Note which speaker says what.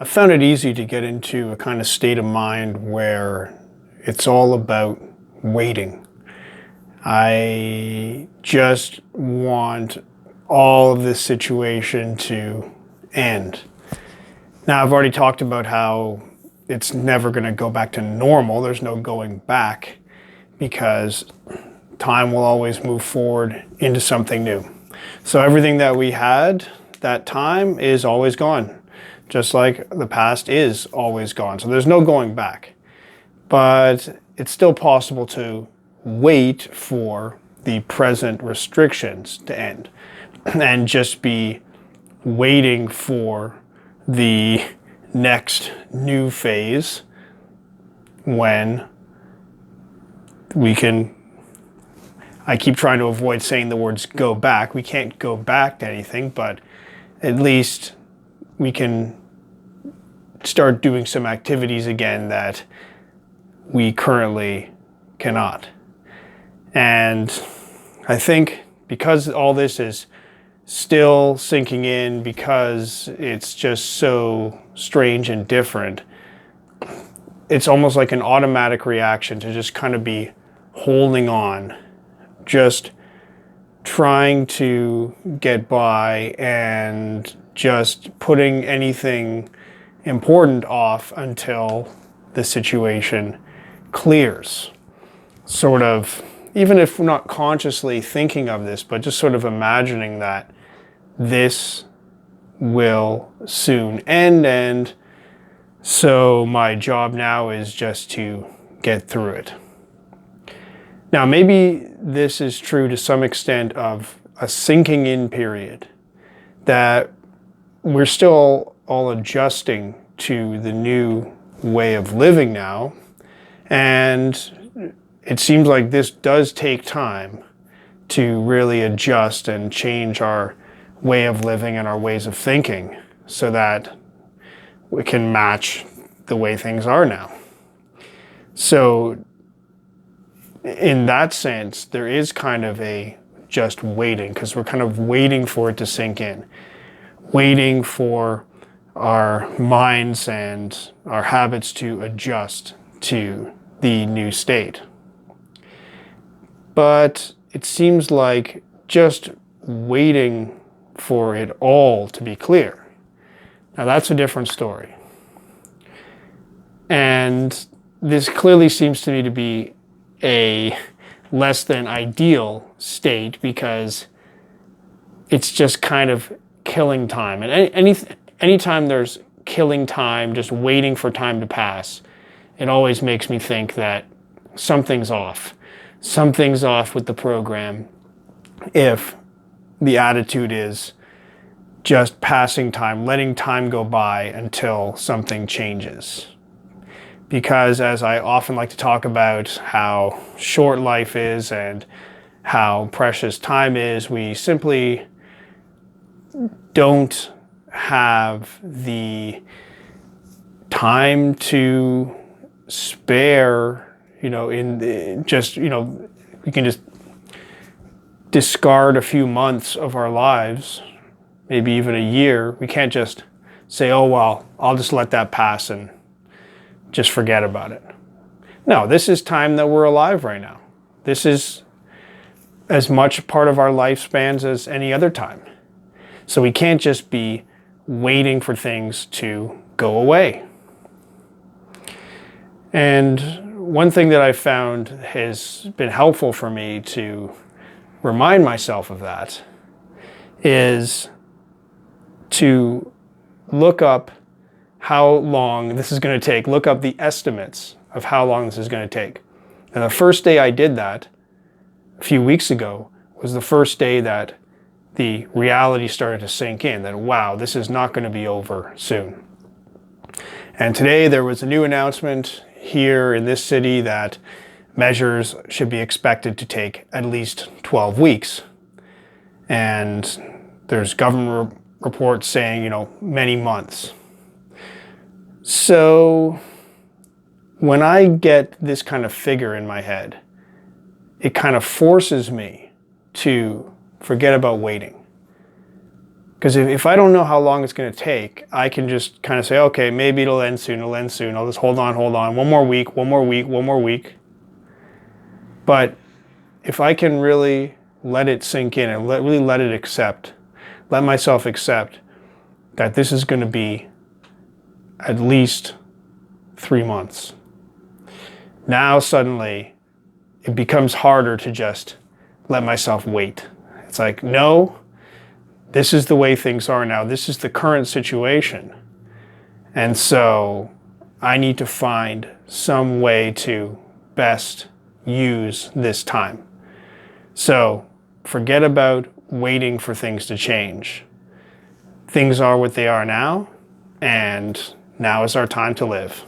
Speaker 1: I found it easy to get into a kind of state of mind where it's all about waiting. I just want all of this situation to end. Now, I've already talked about how it's never going to go back to normal. There's no going back because time will always move forward into something new. So everything that we had that time is always gone, just like the past is always gone. So there's no going back. But it's still possible to wait for the present restrictions to end and just be waiting for the next new phase when we can. I keep trying to avoid saying the words go back. We can't go back to anything, but at least we can start doing some activities again that we currently cannot. And I think because all this is still sinking in, because it's just so strange and different, it's almost like an automatic reaction to just kind of be holding on, just trying to get by and just putting anything important off until the situation clears. Sort of, even if we're not consciously thinking of this, but just sort of imagining that this will soon end, and so my job now is just to get through it. Now, maybe this is true to some extent of a sinking in period, that we're still all adjusting to the new way of living now. And it seems like this does take time to really adjust and change our way of living and our ways of thinking so that we can match the way things are now. So in that sense, there is kind of a just waiting, because we're kind of waiting for it to sink in, waiting for our minds and our habits to adjust to the new state. But it seems like just waiting for it all to be clear. Now that's a different story. And this clearly seems to me to be a less than ideal state, because it's just kind of killing time. And anytime there's killing time, just waiting for time to pass, it always makes me think that something's off. Something's off with the program if the attitude is just passing time, letting time go by until something changes. Because as I often like to talk about how short life is and how precious time is, we simply don't have the time to spare, we can just discard a few months of our lives, maybe even a year. We can't just say, oh, well, I'll just let that pass and just forget about it. No, this is time that we're alive right now. This is as much part of our lifespans as any other time. So we can't just be waiting for things to go away. And one thing that I've found has been helpful for me to remind myself of that is to look up how long this is going to take, look up the estimates of how long this is going to take. And the first day I did that, a few weeks ago, was the first day that the reality started to sink in, that wow, this is not going to be over soon. And today there was a new announcement here in this city that measures should be expected to take at least 12 weeks. And there's government reports saying, many months. So when I get this kind of figure in my head, it kind of forces me to forget about waiting. Because if I don't know how long it's going to take, I can just kind of say, okay, maybe it'll end soon, it'll end soon. I'll just hold on. One more week, one more week, one more week. But if I can really let it sink in and really let myself accept that this is going to be at least 3 months. Now suddenly it becomes harder to just let myself wait. It's like, no, this is the way things are now. This is the current situation. And so I need to find some way to best use this time. So forget about waiting for things to change. Things are what they are now, and now is our time to live.